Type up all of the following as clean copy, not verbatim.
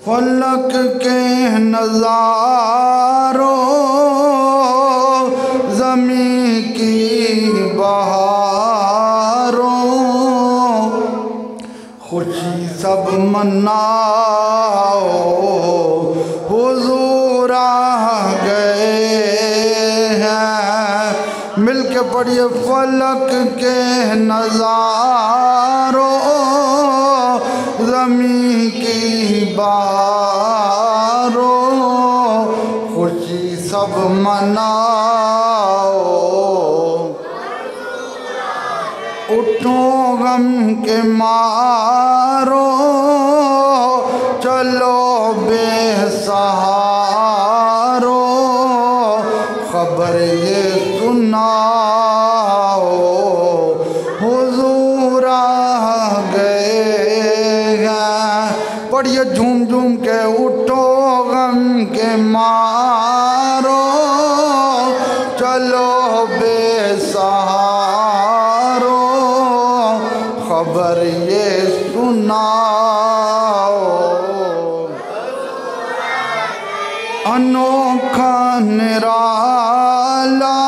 फलक के नज़ारों ज़मीं की बहारों खुशी सब मनाओ हुजूर आ गए हैं। मिल के पढ़िए फलक के नज़ारों ज़मीं की बहारों खुशी सब मनाओ उठो गम के मारो चलो बेसहारो खबर ये सुनाओ हुजूर आ गए हैं। पढ़िए झूम झूम के उठो गम के मारो चलो बेसहारो खबर ये सुनाओ अनोखा निराला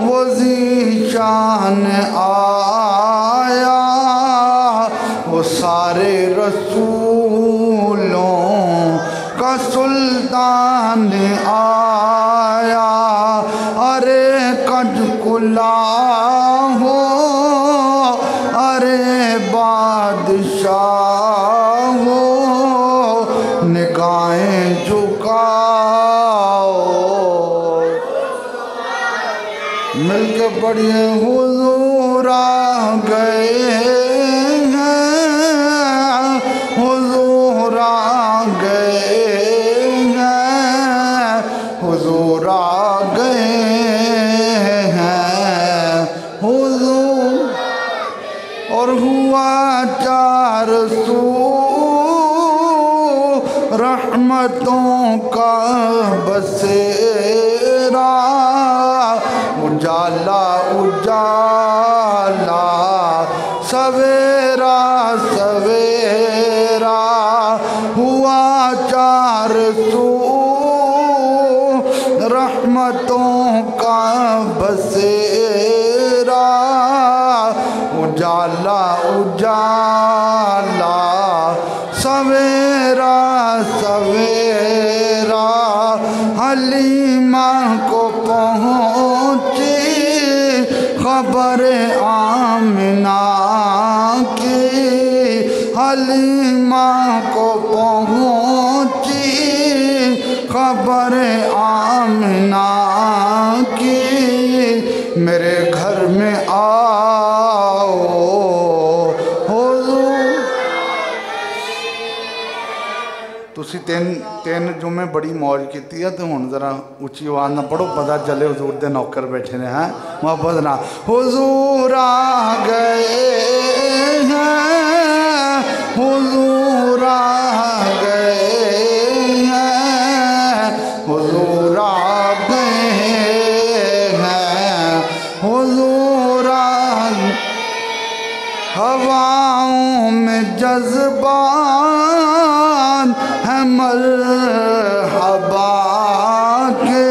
वो ज़ीशान आया वो सारे रसूलों का सुल्तान आया। अरे कज कुला हो अरे बादशाह हो निगाहें झुकाओ मिलके पढ़िए हुजूर आ गए हैं हुजूर आ गए हैं हुजूर आ गए हैं हुजूर और हुआ चार सू रहमतों का बसेरा उजाला उजाला सवेरा सवेरा हुआ चार सू रहमतों का बसेरा उजाला उजाला सवेरा सवेरा हलीमा को पहुँची खबर आमिना की हलीमा को पहुँची खबर आमिना की मेरे घर में आओ तुसी तीन जुमे बड़ी मौज की है तो हुण जरा उच्ची आवाज़ ना पढ़ो पता चले हुजूर दे नौकर बैठे ने हैं मोहब्बत ना हुजूर आ गए हैं हुजूर आ गए हैं हुजूर आ गए हैं हुजूर आ हवाओं में जज्बात है मरहबा के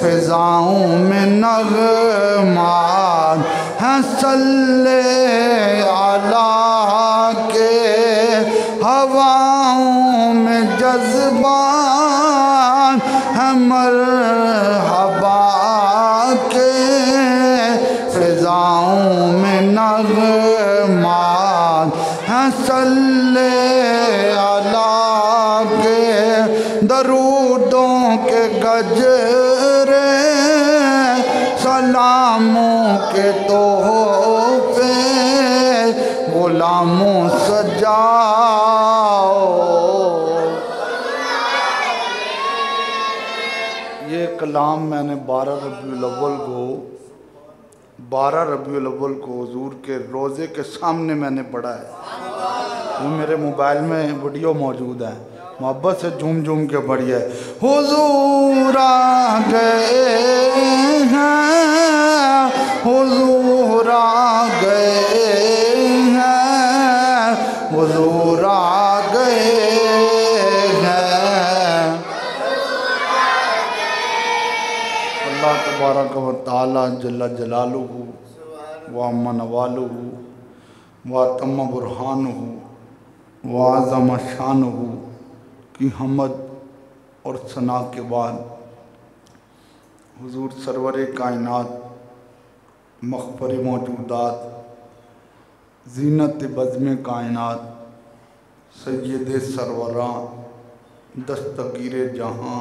फिजाओं में नगमात है सल्ले आला के हवाओं में जज्बात है मरहबा के फिजाओं में नगमात है सल्ले आला के दरूदों के गजरे सलामों के तोहफे गुलामों सजाओ। ये कलाम मैंने 12 रबीउल अव्वल को हुजूर के रोज़े के सामने मैंने पढ़ा है। वो मेरे मोबाइल में वीडियो मौजूद है। मोहब्बत से झूम झूम के पढ़िए हुजूर आ गए हैं हुजूर आ गए हैं हुजूर आ तबारक व तआला जल्ल जलालुहु व अम्मा नवालुहु व तम्म बुरहानुहु व आज़म शानुहु की हमद और सना के बाद हुजूर सरवर कायनात मग़फ़िर मौजूदात ज़ीनत बज़्म कायनात सय्यद सरवरा दस्तगीर जहाँ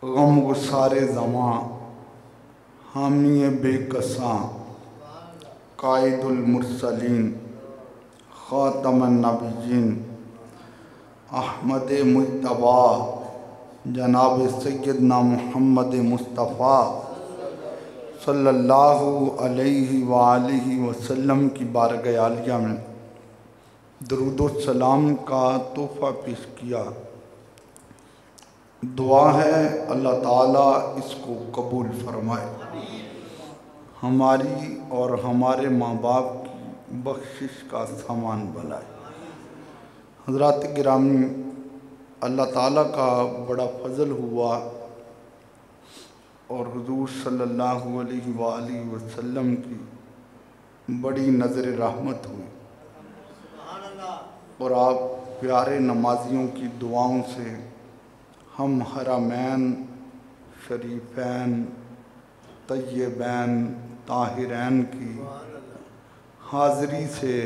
गम गुसारे ज़मां हामी बेकसां कायदुल मुरसलीन ख़ातमुन नबिय्यीन अहमद मुज्तबा जनाब सैयदना मुहम्मद मुस्तफ़ा सल्लल्लाहु अलैहि व आलिहि वसल्लम की बारगाह आलिया में दरूद व सलाम का तोहफ़ा पेश किया। दुआ है अल्लाह ताला इसको कबूल फरमाए, हमारी और हमारे माँ बाप की बख्शिश का सामान बनाए। हज़रात गिरामी, अल्लाह ताला का बड़ा फ़ज़ल हुआ और हुजूर सल्लल्लाहु अलैहि वसल्लम की बड़ी नज़र रहमत हुई और आप प्यारे नमाजियों की दुआओं से हम हरमैन शरीफैन तय्यबैन ताहिरैन की हाज़िरी से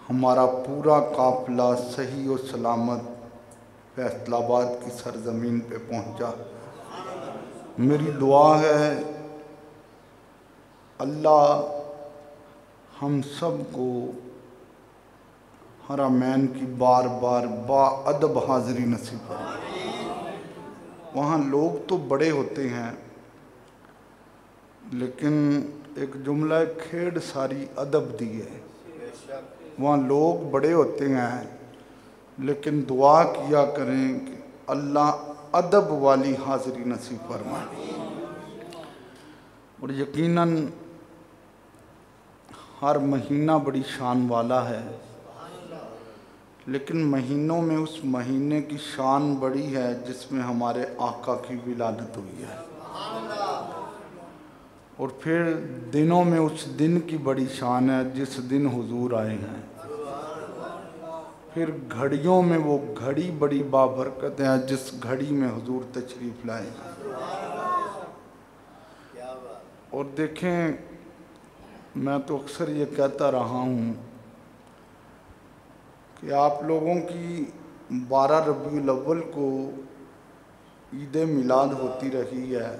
हमारा पूरा काफ़िला सही और सलामत फैसलाबाद की सरज़मीन पे पहुंचा। मेरी दुआ है अल्लाह हम सब को हरमैन की बार बार बाअदब हाज़िरी नसीब फरमाए। वहाँ लोग तो बड़े होते हैं लेकिन एक जुमला खेड़ सारी अदब दी है। वहाँ लोग बड़े होते हैं लेकिन दुआ किया करें कि अल्लाह अदब वाली हाज़िरी नसीब फरमाए। और यकीनन हर महीना बड़ी शान वाला है लेकिन महीनों में उस महीने की शान बड़ी है जिसमें हमारे आका की विलादत हुई है और फिर दिनों में उस दिन की बड़ी शान है जिस दिन हुजूर आए हैं। फिर घड़ियों में वो घड़ी बड़ी बाबरकत है जिस घड़ी में हुजूर तशरीफ़ लाए हैं। और देखें, मैं तो अक्सर ये कहता रहा हूँ कि आप लोगों की 12 रबीउल अव्वल को ईद मिलाद होती रही है।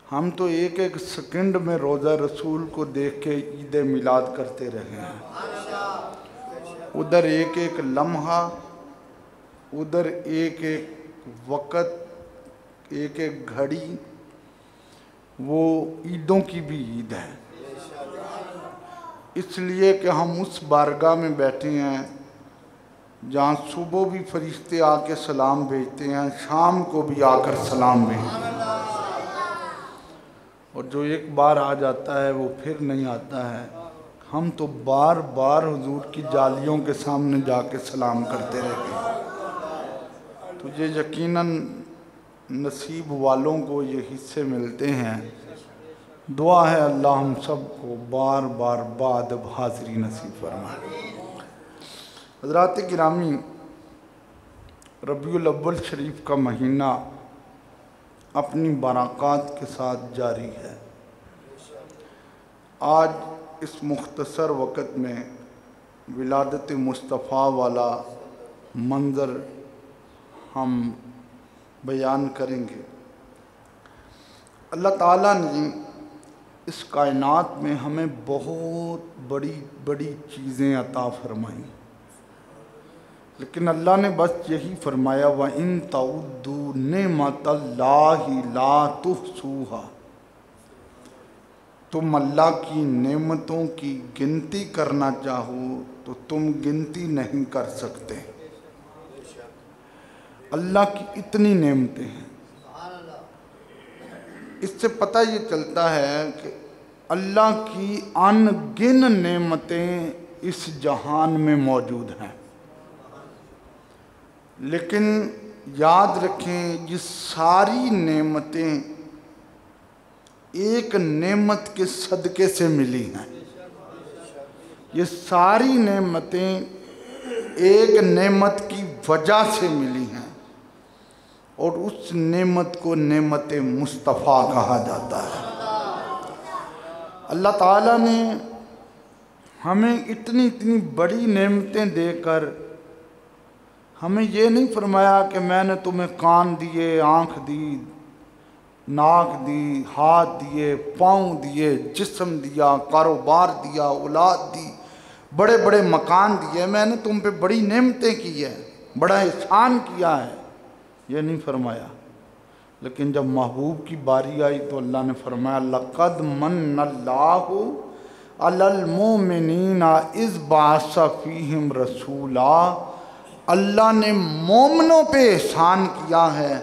हम तो एक एक सेकंड में रोज़ा रसूल को देख के ईद मिलाद करते रहे हैं। उधर एक एक लम्हा, उधर एक एक वक़्त, एक एक घड़ी, वो ईदों की भी ईद है। इसलिए कि हम उस बारगाह में बैठे हैं जहाँ सुबह भी फरिश्ते आके सलाम भेजते हैं, शाम को भी आकर सलाम भेजते हैं और जो एक बार आ जाता है वो फिर नहीं आता है। हम तो बार बार हुजूर की जालियों के सामने जाके सलाम करते रहते हैं। तो ये यकीनन नसीब वालों को ये हिस्से मिलते हैं। दुआ है अल्लाह हम सब को बार बार बाअदब हाज़िरी नसीब फरमाए। हज़रात गिरामी, रबीउल अव्वल शरीफ का महीना अपनी बरक़ात के साथ जारी है। आज इस मुख्तसर वक़्त में विलादत मुस्तफ़ा वाला मंज़र हम बयान करेंगे। अल्लाह ताला ने इस कायनात में हमें बहुत बड़ी बड़ी चीज़ें अता फरमाई लेकिन अल्लाह ने बस यही फरमाया व इन तउद्दू नेमतल्लाहि ला तुहसूहा। तुम अल्लाह की नेमतों की गिनती करना चाहो तो तुम गिनती नहीं कर सकते। अल्लाह की इतनी नेमतें हैं। इससे पता ये चलता है कि अल्लाह की अनगिन नेमतें इस जहान में मौजूद हैं लेकिन याद रखें, ये सारी नेमतें एक नेमत के सदक़े से मिली हैं। ये सारी नेमतें एक नेमत की वजह से मिली हैं और उस नेमत को नेमत मुस्तफ़ा कहा जाता है। अल्लाह ताला ने हमें इतनी इतनी बड़ी नेमतें देकर हमें ये नहीं फरमाया कि मैंने तुम्हें कान दिए, आँख दी, नाक दी, हाथ दिए, पाँव दिए, जिस्म दिया, कारोबार दिया, औलाद दी, बड़े बड़े मकान दिए, मैंने तुम पे बड़ी नेमतें की है, बड़ा एहसान किया है, ये नहीं फरमाया। लेकिन जब महबूब की बारी आई तो अल्लाह ने फरमाया लक़द मन्नल्लाहु अलल मोमिनीना इज़ बअसा फ़ीहिम रसूला। अल्लाह ने मोमिनों पे एहसान किया है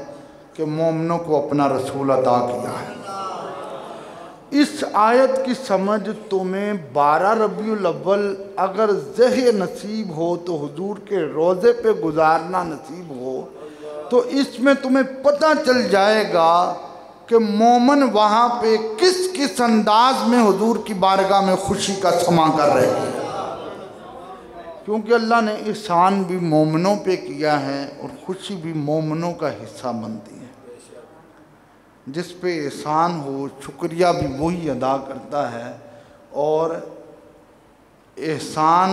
कि मोमिनों को अपना रसूल अता किया है। इस आयत की समझ तुम्हें 12 रबीउल अव्वल अगर ज़ह नसीब हो तो हुजूर के रोज़े पे गुजारना नसीब हो तो इसमें तुम्हें पता चल जाएगा कि मोमन वहाँ पे किस किस अंदाज में हुजूर की बारगाह में खुशी का समा कर रहे हैं। क्योंकि अल्लाह ने एहसान भी मोमिनों पे किया है और खुशी भी मोमिनों का हिस्सा बनती है। जिस पे एहसान हो शुक्रिया भी वही अदा करता है और एहसान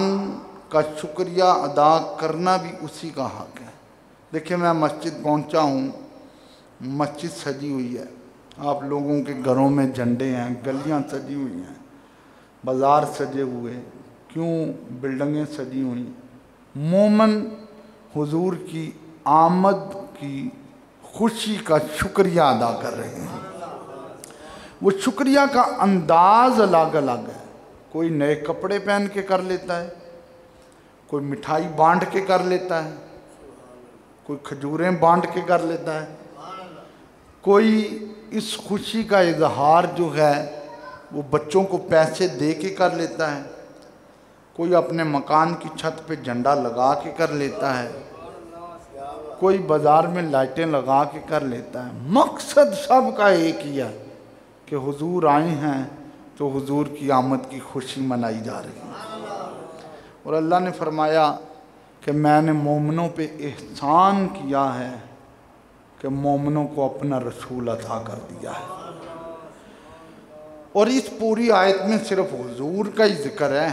का शुक्रिया अदा करना भी उसी का हक़ है। देखिए, मैं मस्जिद पहुंचा हूँ, मस्जिद सजी हुई है, आप लोगों के घरों में झंडे हैं, गलियां सजी हुई हैं, बाज़ार सजे हुए, क्यों बिल्डिंगें सजी हुई। मोमन हुजूर की आमद की खुशी का शुक्रिया अदा कर रहे हैं। वो शुक्रिया का अंदाज अलग अलग है। कोई नए कपड़े पहन के कर लेता है, कोई मिठाई बांट के कर लेता है, कोई खजूरें बांट के कर लेता है, कोई इस खुशी का इजहार जो है वो बच्चों को पैसे दे के कर लेता है, कोई अपने मकान की छत पे झंडा लगा के कर लेता है, कोई बाज़ार में लाइटें लगा के कर लेता है। मकसद सब का एक ही है कि हुजूर आए हैं तो हुजूर की आमद की खुशी मनाई जा रही है। और अल्लाह ने फरमाया कि मैंने मोमिनों पे एहसान किया है कि मोमिनों को अपना रसूल अता कर दिया है। और इस पूरी आयत में सिर्फ हुजूर का ही जिक्र है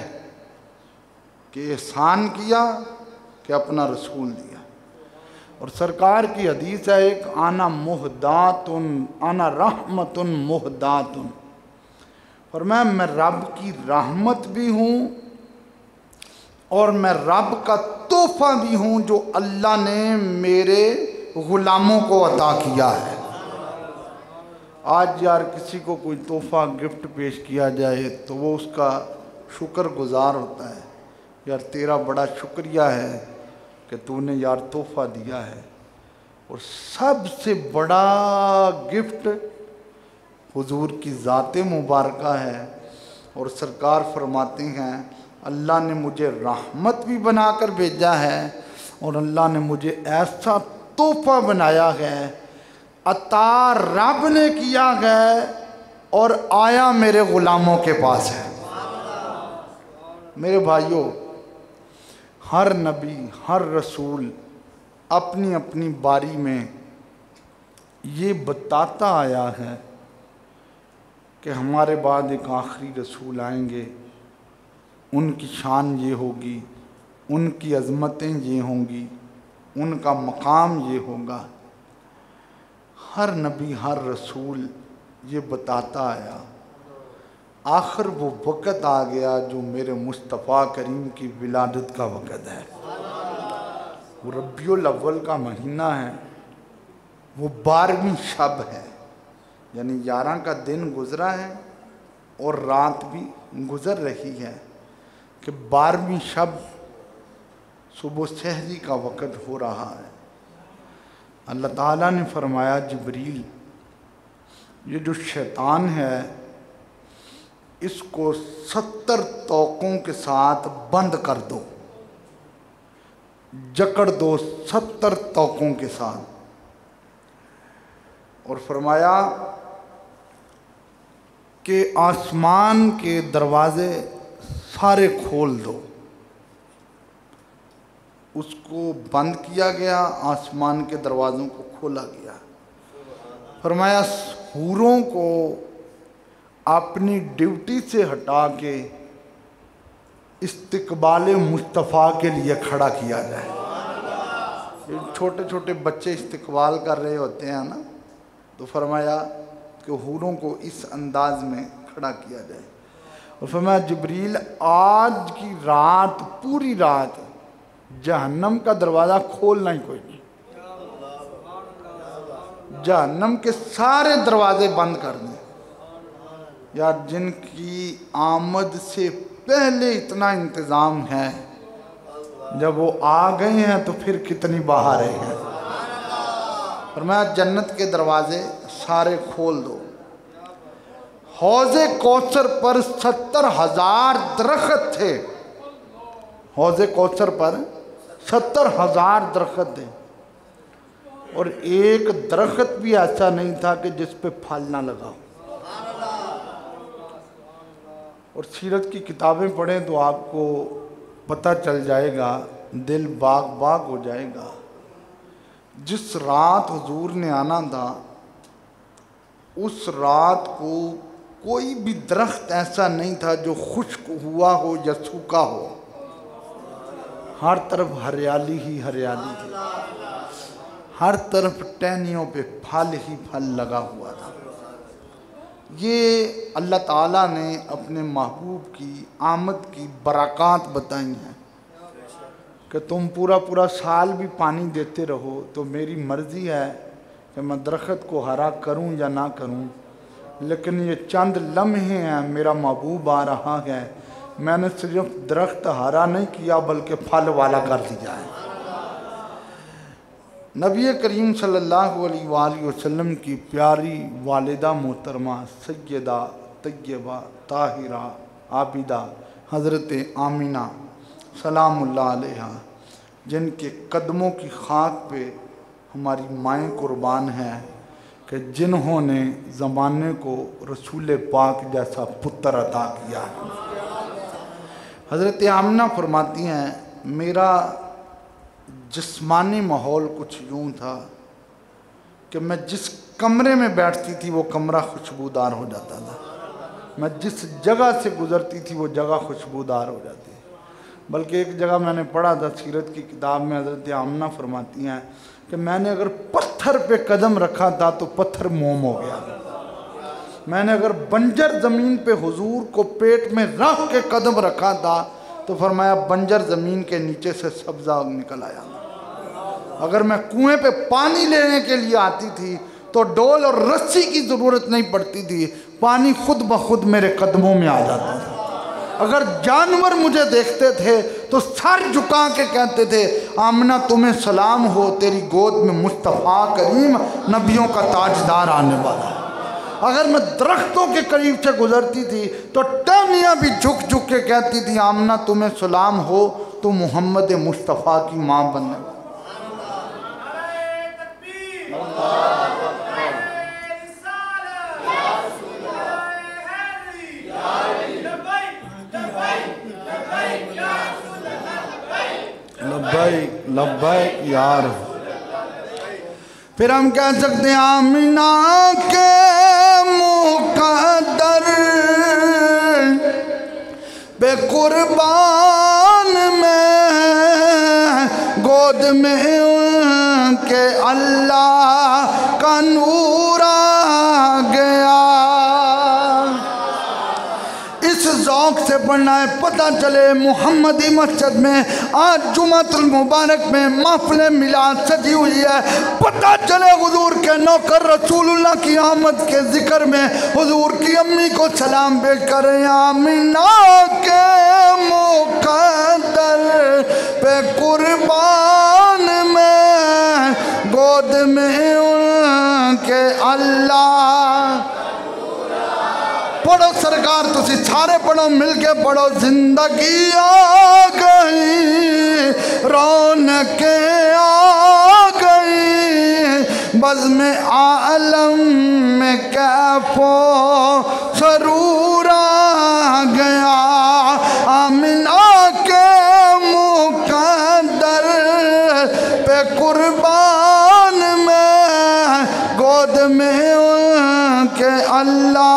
कि एहसान किया कि अपना रसूल दिया। और सरकार की हदीस है एक, आना मुहदातुन आना रहमतुन मुहदातुन, फरमाया मैं रब की रहमत भी हूँ और मैं रब का तोहफा भी हूँ जो अल्लाह ने मेरे ग़ुलामों को अता किया है। आज यार किसी को कोई तोहफा गिफ्ट पेश किया जाए तो वो उसका शुक्रगुजार होता है, यार तेरा बड़ा शुक्रिया है कि तूने यार तोहफा दिया है। और सबसे बड़ा गिफ्ट हुजूर की ज़ात मुबारका है। और सरकार फरमाते हैं अल्लाह ने मुझे रहमत भी बनाकर भेजा है और अल्लाह ने मुझे ऐसा तोहफा बनाया है, अता रब ने किया है और आया मेरे ग़ुलामों के पास है। मेरे भाइयों, हर नबी हर रसूल अपनी अपनी बारी में ये बताता आया है कि हमारे बाद एक आखिरी रसूल आएंगे, उनकी शान ये होगी, उनकी अज़मतें ये होंगी, उनका मकाम ये होगा। हर नबी हर रसूल ये बताता आया। आखिर वो वक़्त आ गया जो मेरे मुस्तफ़ा करीम की विलादत का वक़्त है। वो रबीउल अव्वल का महीना है, वो 12वीं शब है, यानी 11 का दिन गुज़रा है और रात भी गुज़र रही है कि 12वीं शब सुबह सहरी का वक़्त हो रहा है। अल्लाह ताला ने फरमाया जिब्रील, ये जो शैतान है इसको 70 तोक़ों के साथ बंद कर दो। जकड़ दो 70 तोकों के साथ, और फरमाया कि आसमान के दरवाजे सारे खोल दो। उसको बंद किया गया, आसमान के दरवाज़ों को खोला गया। फरमाया हूरों को अपनी ड्यूटी से हटा के इस्तिकबाल मुस्तफ़ा के लिए खड़ा किया जाए। छोटे छोटे बच्चे इस्तिकबाल कर रहे होते हैं ना, तो फरमाया कि हूरों को इस अंदाज में खड़ा किया जाए। और फरमाया जिब्रील आज की रात, पूरी रात जहन्नम का दरवाज़ा खोलना ही कोई नहीं, जहन्नम के सारे दरवाजे बंद कर दें। यार जिनकी आमद से पहले इतना इंतज़ाम है, जब वो आ गए हैं तो फिर कितनी बाहर है। फरमाया जन्नत के दरवाजे सारे खोल दो। हौज़े कौसर पर 70,000 दरख्त थे। हौज़े कौसर पर 70,000 दरख्त थे, और एक दरख्त भी ऐसा नहीं था कि जिस पे फल ना लगा हो। और सीरत की किताबें पढ़ें तो आपको पता चल जाएगा, दिल बाग बाग हो जाएगा। जिस रात हुजूर ने आना था, उस रात को कोई भी दरख्त ऐसा नहीं था जो खुश्क हुआ हो या सूखा हो। हर तरफ हरियाली ही हरियाली थी, हर तरफ टहनियों पे फल ही फल लगा हुआ था। ये अल्लाह ताला ने अपने महबूब की आमद की बरक़ात बताई हैं कि तुम पूरा पूरा साल भी पानी देते रहो तो मेरी मर्ज़ी है कि मैं दरख्त को हरा करूं या ना करूं, लेकिन ये चंद लम्हे हैं, मेरा महबूब आ रहा है, मैंने सिर्फ दरख्त हरा नहीं किया बल्कि फल वाला कर दिया है। नबी करीम सल्लल्लाहु अलैहि वसल्लम की प्यारी वालिदा मोहतरमा सैयदा तय्यबा ताहिरा आबिदा हज़रत आमिना सलामुल्लाह अलैहा, जिनके कदमों की खाक पे हमारी माएँ कुर्बान हैं कि जिन्होंने ज़माने को रसूल पाक जैसा पुत्र अता किया। हज़रत आमिना फरमाती हैं मेरा जिस्मानी माहौल कुछ यूँ था कि मैं जिस कमरे में बैठती थी वो कमरा खुशबूदार हो जाता था, मैं जिस जगह से गुज़रती थी वो जगह खुशबूदार हो जाती। बल्कि एक जगह मैंने पढ़ा था सीरत की किताब में, हज़रत आमिना फरमाती हैं कि मैंने अगर पत्थर पे कदम रखा था तो पत्थर मोम हो गया। मैंने अगर बंजर ज़मीन पे हुजूर को पेट में रख के कदम रखा था तो फरमाया बंजर ज़मीन के नीचे से सब्ज़ा निकल आया। अगर मैं कुएं पे पानी लेने के लिए आती थी तो डोल और रस्सी की ज़रूरत नहीं पड़ती थी, पानी खुद ब खुद मेरे कदमों में आ जाता था। अगर जानवर मुझे देखते थे तो सर झुका के कहते थे आमना तुम्हें सलाम हो, तेरी गोद में मुस्तफ़ा करीम नबियों का ताजदार आने वाला। अगर मैं दरख्तों के करीब से गुजरती थी तो टहनियाँ भी झुक झुक के कहती थी आमना तुम्हें सलाम हो, तो मोहम्मद मुस्तफ़ा की माँ बनने वाला। लब्बैक लब्बैक यार। फिर हम कह सकते हैं आमिना के मुक़द्दर पे कुर्बान में गोद में उनके अल्लाह का नूर आ गया। इस ज़ौक़ से पढ़ना है, पता चले मोहम्मदी मस्जिद में आज जुमातुल मुबारक में महफ़िल मिलाद सजी हुई है। पता चले हुजूर के नौकर रसूलुल्लाह की आमद के ज़िक्र में हुजूर की अम्मी को सलाम पेश करें आमिना के मुक़द्दर पे कुर्बान में गोद में उनके अल्लाह। पढ़ो सरकार, तुसी सारे पढ़ो, मिल के पढ़ो। जिंदगी आ गई रौनकें आ गई, बज़्म आलम में कैफो सरूर आ गया। आमिना के मुकद्दर पे कुर्बान में, गोद में उनके अल्लाह।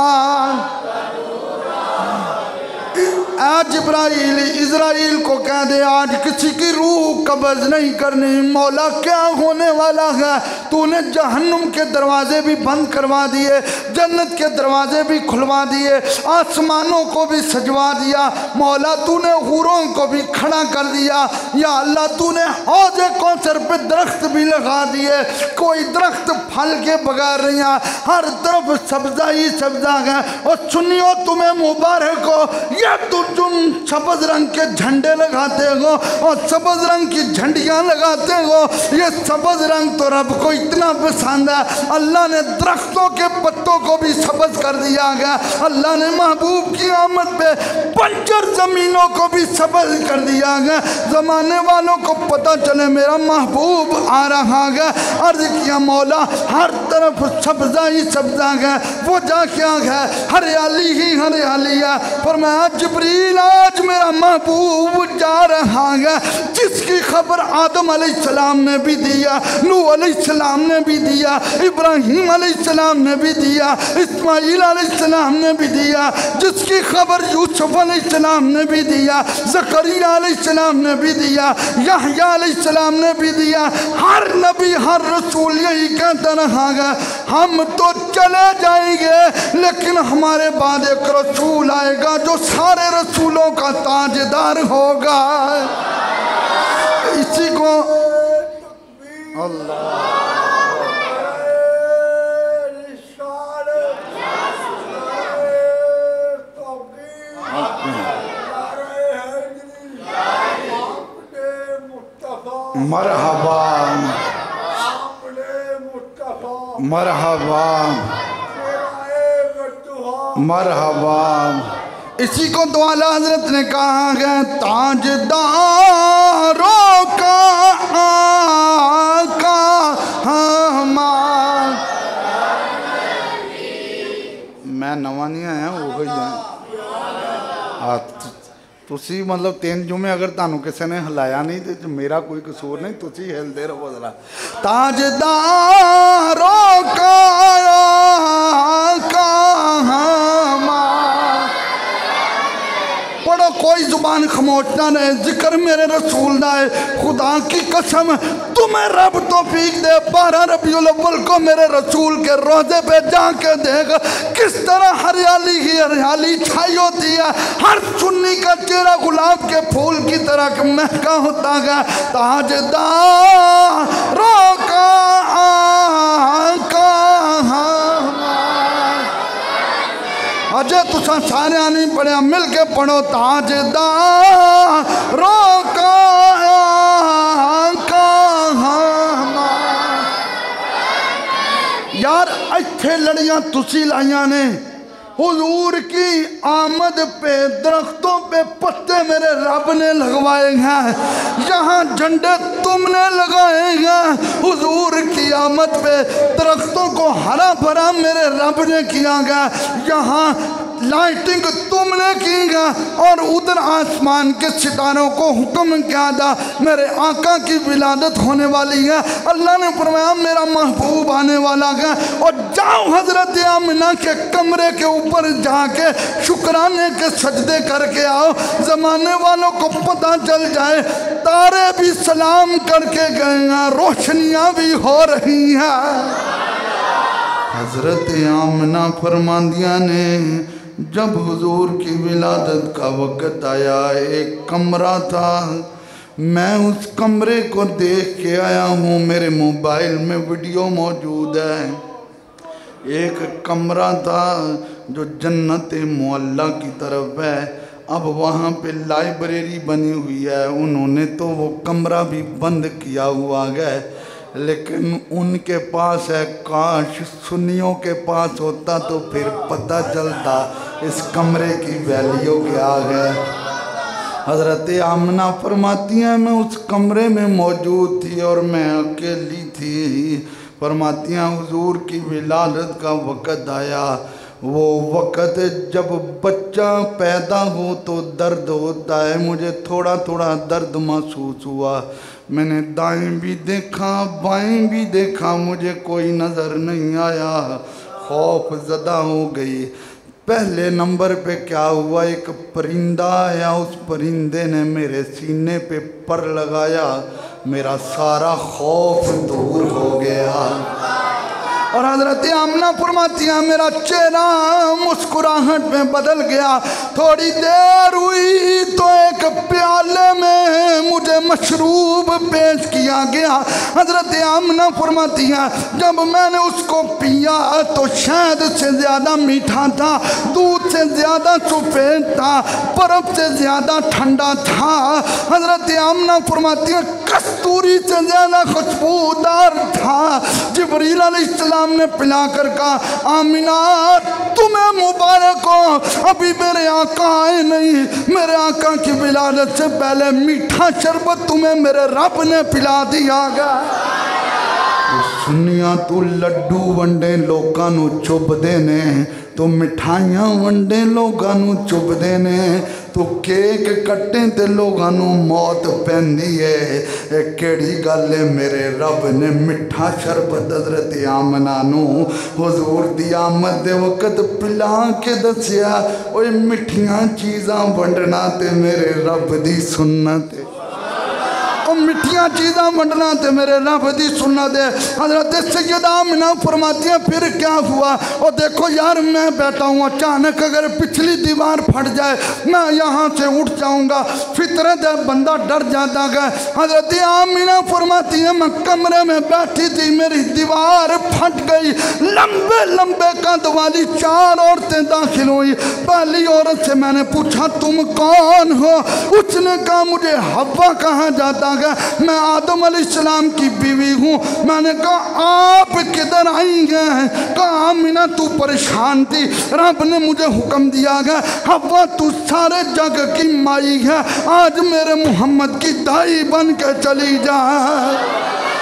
आज जिब्राइल इज़राइल को कह दे आज किसी की रूह कब्ज़ नहीं करनी। मौला क्या होने वाला है, तूने जहन्नुम के दरवाजे भी बंद करवा दिए, जन्नत के दरवाजे भी खुलवा दिए, आसमानों को भी सजवा दिया। मौला तूने हूरों को भी खड़ा कर दिया। या अल्लाह तूने हौज़े कौसर पे दरख्त भी लगा दिए, कोई दरख्त फल के बगैर नहीं है, हर तरफ सब्जा ही सब्जा है। और सुनियो तुम्हें मुबारक हो, ये तुम सब्ज़ रंग के झंडे लगाते हो और सब्ज़ रंग की झंडियाँ लगाते हो। ये सब्ज़ रंग तो रब को इतना पसंद है, अल्लाह ने दरख्तों के पत्तों को भी सब्ज़ कर दिया गया। अल्लाह ने महबूब की आमद पे बंजर ज़मीनों को भी सब्ज़ कर दिया गया। ज़माने वालों को पता चले मेरा महबूब आ रहा है। अर्ज़ किया मौला हर तरफ सब्ज़ा ही सब्ज़ा है, वो जा क्या है, हरियाली ही हरियाली है। फरमाया जिब्रील आज मेरा महबूब जा रहा है, जिसकी खबर आदम अलैहिस्सलाम ने भी दिया, नूह अलैहिस्सलाम ने भी दिया, इब्राहीम अलैहिस्सलाम ने भी दिया, इस्माईल अलैहिस्सलाम ने भी दिया, जिसकी खबर यूसुफ अलैहिस्सलाम ने भी दिया, ज़करिया अलैहिस्सलाम ने भी दिया, यहया अलैहिस्सलाम ने भी दिया। हर नबी हर रसूल यही कहता रहा है हम तो चले जाएंगे लेकिन हमारे बाद एक रसूल आएगा जो सारे रसूलों का ताजदार होगा। इसी को अल्लाह मरहबा मरहबा मरहबा। इसी को तो आला हजरत ने कहा है ताजदारों का आका हमारा। मैं नवा नहीं आया वो गई है तुसी मतलब 3 जुमे अगर तानू किसी ने हिलाया नहीं तो मेरा कोई कसूर नहीं, तुसी हिलते रहो जरा। ताजदारों का पढ़ो कोई जुबान खामोश ना रहे, जिक्र मेरे रसूल दा है। खुदा की कसम तुम्हें रब तौफीक दे 12 रबीउल अव्वल को मेरे रसूल के रोज़े पे जाके देख किस तरह हरियाली ही हरियाली छाई होती है। हर सुन्नी का चेहरा गुलाब के फूल की तरह महका होता है। ताजदारों का अजय तुसा सारे नहीं पढ़िया मिल के पढ़ो। ताजदारों का यार इत्थे लड़ियां तुसी लाइया ने हुजूर की आमद पे दरख्तों पे पत्ते मेरे रब ने लगवाए हैं, यहाँ झंडे तुमने लगाए हैं। हुजूर की आमद पे दरख्तों को हरा भरा मेरे रब ने किया गया, यहाँ लाइटिंग तुमने की है और उधर आसमान के सितारों को हुक्म किया था मेरे आका की विलादत होने वाली है। अल्लाह ने फरमाया मेरा महबूब आने वाला है और जाओ हजरत आमिना के कमरे के ऊपर जाके शुक्राने के सजदे करके आओ। ज़माने वालों को पता चल जाए तारे भी सलाम करके गए हैं, रोशनियाँ भी हो रही हैं। हजरत आमिना फरमादिया ने जब हुजूर की विलादत का वक़्त आया, एक कमरा था, मैं उस कमरे को देख के आया हूँ। मेरे मोबाइल में वीडियो मौजूद है। एक कमरा था जो जन्नत मुअल्ला की तरफ है, अब वहाँ पे लाइब्रेरी बनी हुई है। उन्होंने तो वो कमरा भी बंद किया हुआ है, लेकिन उनके पास है। काश सुन्नियों के पास होता तो फिर पता चलता इस कमरे की वैल्यू क्या है। हज़रत आमना फरमाती हैं मैं उस कमरे में मौजूद थी और मैं अकेली थी। फरमाती हैं हुजूर की विलादत का वक़्त आया। वो वक़्त जब बच्चा पैदा हो तो दर्द होता है। मुझे थोड़ा थोड़ा दर्द महसूस हुआ। मैंने दाएं भी देखा बाएं भी देखा, मुझे कोई नज़र नहीं आया। खौफ ज़दा हो गई। पहले नंबर पे क्या हुआ, एक परिंदा आया, उस परिंदे ने मेरे सीने पे पर लगाया, मेरा सारा खौफ दूर हो गया। और हज़रत आमना फरमाती हैं मेरा चेहरा मुस्कुराहट में बदल गया। थोड़ी देर हुई तो एक प्याले में मुझे मशरूब पेश किया गया। हज़रत आमना फरमाती हैं जब मैंने उसको पिया तो शहद से ज़्यादा मीठा था, दूध से ज़्यादा सफ़ेद था, बर्फ़ से ज़्यादा ठंडा था। हज़रत आमना फरमाती हैं कस्तूरी से ज़्यादा खुशबूदार था। जिब्रील अलैहिस्सलाम ने पिलाकर कहा आमिना तुम्हें मुबारक हो, अभी मेरे आका आए नहीं। मेरे आका की विलादत से पहले मीठा शरबत तुम्हें मेरे रब ने पिला दिया गया। सुनिया तू लड्डू वंडे लोगों नू चुभदे ने, तो मिठाइयां वंडे लोगों नू चुभदे ने, तो केक कट्टे ते लोगों नू मौत पैंदी है। केड़ी गल है मेरे रब ने मिठा शरबत हज़रत आमना नू हुजूर दी आमद दे वक़्त पिला के दसिया। ओए मिठियां चीज़ां वंडना ते मेरे रब दी सुन्नत है। मिठिया चीज़ा वंडना ते मेरे रब दी सुन्नत है। हज़रत सैयदा आमिना फरमाती हैं फिर क्या हुआ। और देखो यार मैं बैठा हूँ, अचानक अगर पिछली दीवार फट जाए मैं यहाँ से उठ जाऊँगा। फितरत है बंदा डर जाता है। हज़रत आमिना फरमाती हैं मैं कमरे में बैठी थी, मेरी दीवार फट गई। लंबे लंबे कद वाली 4 औरतें दाखिल हुई। पहली औरत से मैंने पूछा तुम कौन हो। उसने कहा मुझे हव्वा कहा जाता है, मैं आदम अलैहिस्सलाम की बीवी हूँ। मैंने कहा आप किधर आई हैं। कहा आमिना तू परेशान थी, रब ने मुझे हुक्म दिया गया हव्वा तू सारे जग की माई है, आज मेरे मोहम्मद की दाई बन के चली जा।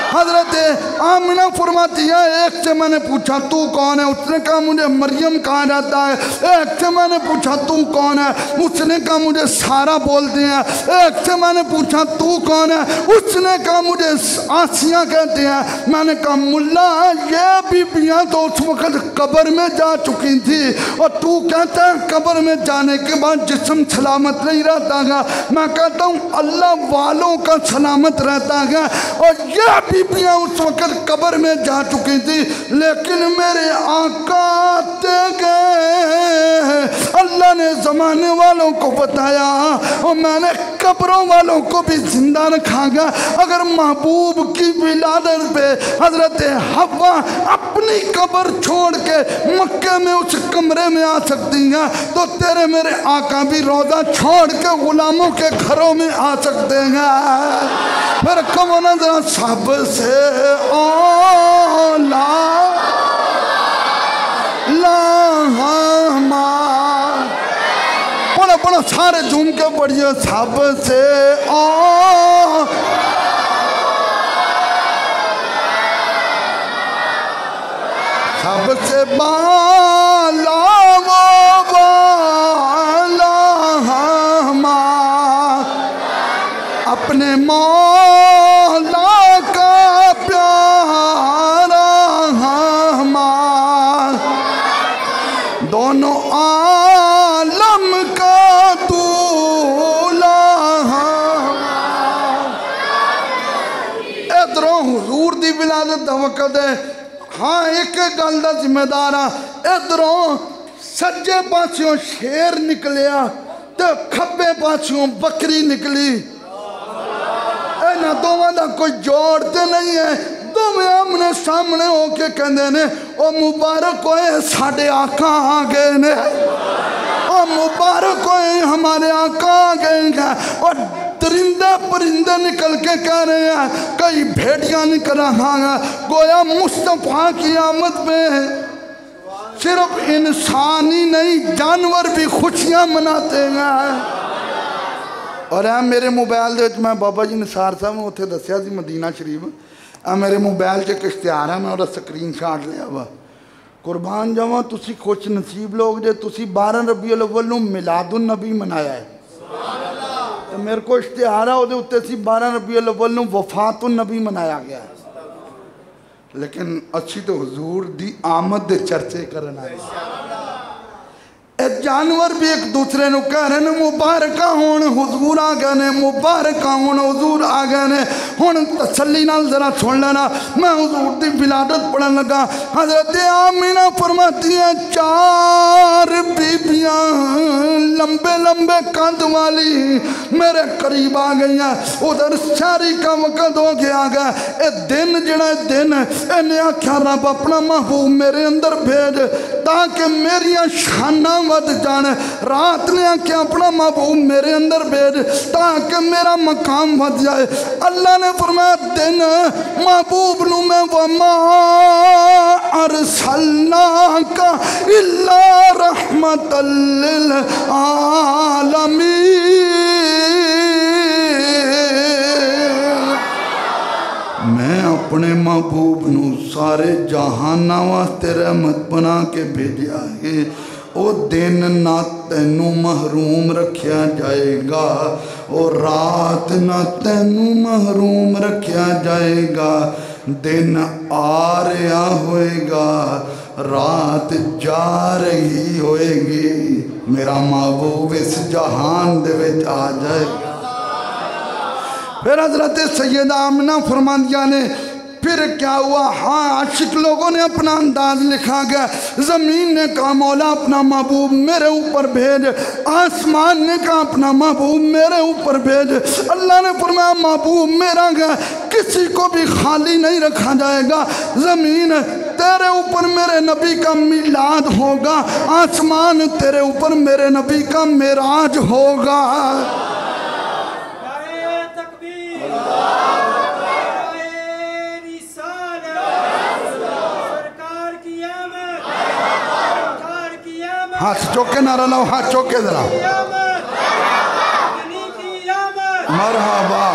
हज़रत आमिना फरमाती है एक से मैंने पूछा तू कौन है। उसने कहा मुझे मरियम कहा जाता है। एक से मैंने पूछा तू कौन है। उसने कहा मुझे सारा बोलते हैं। एक से मैंने पूछा तू कौन है। उसने कहा मुझे आसिया कहते हैं। मैंने कहा मुल्ला ये बीबियाँ तो उस वक़्त कब्र में जा चुकी थी और तू कहता है कब्र में जाने के बाद जिस्म सलामत नहीं रहता है। मैं कहता हूँ अल्लाह वालों का सलामत रहता है। और ये बीबियाँ उस वक़्त कब्र में जा चुकी थी, लेकिन मेरे आका आते गए। अल्लाह ने ज़माने वालों को बताया और मैंने कब्रों वालों को भी जिंदा रखागा। अगर महबूब की विलादत पे हज़रत हव्वा अपनी कब्र छोड़ के मक्के में उस कमरे में आ सकती हैं, तो तेरे मेरे आका भी रोज़ा छोड़ के गुलामों के घरों में आ सकते हैं। फिर कौन जरा सबसे औला बड़ा बड़ा सारे झूम के पढ़िए सबसे सबसे बाला वो बाला अपने मौला का प्यारा दोनों आलम का दूल्हा। इधरों हुजूर दी विलादत दा वक़्त है। हाँ एक गल का जिम्मेदार हाँ। इधरों सज्जे पासियों शेर निकलिया तो खब्बे पासियों बकरी निकली। इन्हों दोवां दा कोई जोड़ तो नहीं है। दोवें आमने सामने होके कहंदे ने ओ मुबारक होए साडे आका आ गए ने, ओ मुबारक होए हमारे आका आ गए हैं। और दरिंदे परिंदे निकल के कह रहे हैं, कई भेड़ियाँ निकल रहा है। गोया मुस्तफ़ा की आमद में सिर्फ इंसान ही नहीं जानवर भी खुशियाँ मनाते हैं। और आ मेरे मोबाइल दे मैं बाबा जी निसार साहब ने उत्थे दस्सिया सी मदीना शरीफ आ मेरे मोबाइल च एक इश्तिहार है मैं उसका स्क्रीन शॉट लिया वा कुर्बान जावा तुसी खुश नसीब लोग जे तुसी 12 रबीउल अव्वल नूं मिलादुन नबी मनाया है तो मेरे को इश्तिहार है उहदे उत्ते सी 12 रबीउल अव्वल नूं वफातुन नबी मनाया गया लेकिन अच्छी तो हुजूर दी आमद दे चर्चे करन आए जानवर भी एक दूसरे को कह रहे हैं मुबारक होण हुजूर आ गए ने मुबारक होण हुजूर आ गए ने हुण तसल्ली नाल जरा सुन लेना मैं हुजूर दी विलादत पढ़न लगा हजरत आमीना फरमाती हैं 4 बीबियां लंबे लंबे कद वाली मेरे करीब आ गई उधर सारी का वक़्त हो गया ए दिन जड़ा दिन इन्हें आख्या रब अपना महबूब मेरे अंदर भेज ताकि मेरिया शाना वध जान रात ने आख्या अपना महबूब मेरे अंदर भेज ताकि मेरा मकाम वध जाए अल्लाह ने फरमाया दिन महबूब नूं मैं वमा अरसलनाका इल्ला रहमतल लिल आलमीन मैं अपने महबूब नूं सारे जहाना वास्ते रहमत बना के भेजा है वो दिन ना तेनू महरूम रखा जाएगा और रात ना तेनू महरूम रखा जाएगा दिन आ रहा होएगा रात जा रही होएगी मेरा महबूब इस जहान दे विच आ जाएगा। फिर हजरत सैयदा आमिना फरमादिया ने फिर क्या हुआ हाँ आशिक लोगों ने अपना अंदाज लिखा गया ज़मीन ने कहा मौला अपना महबूब मेरे ऊपर भेज आसमान ने कहा अपना महबूब मेरे ऊपर भेज अल्लाह ने फरमाया महबूब मेरा गया किसी को भी खाली नहीं रखा जाएगा ज़मीन तेरे ऊपर मेरे नबी का मिलाद होगा आसमान तेरे ऊपर मेरे नबी का मेराज होगा। हाथ चौके नारा लाओ हाथ चौके जरा मरहबा